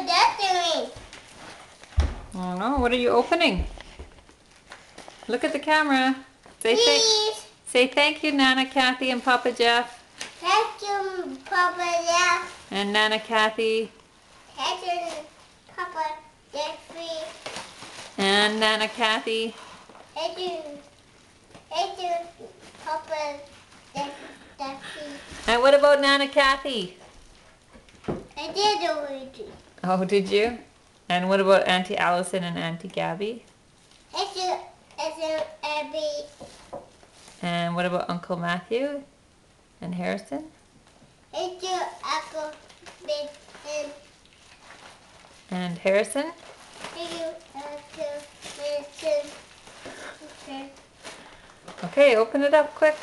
that doing? I don't know. What are you opening? Look at the camera. Please. Say thank you, Nana Kathy and Papa Jeff. Thank you, Papa Jeff. And Nana Kathy. Thank you, Papa Jeffrey. And Nana Kathy. Thank you, Papa Jeffrey. And what about Nana Kathy? I did already. Oh, did you? And what about Auntie Allison and Auntie Gabby? Thank you, Abby. And what about Uncle Matthew and Harrison? Thank you, Uncle Ben. And Harrison? Thank you, Uncle Ben. Okay, open it up quick.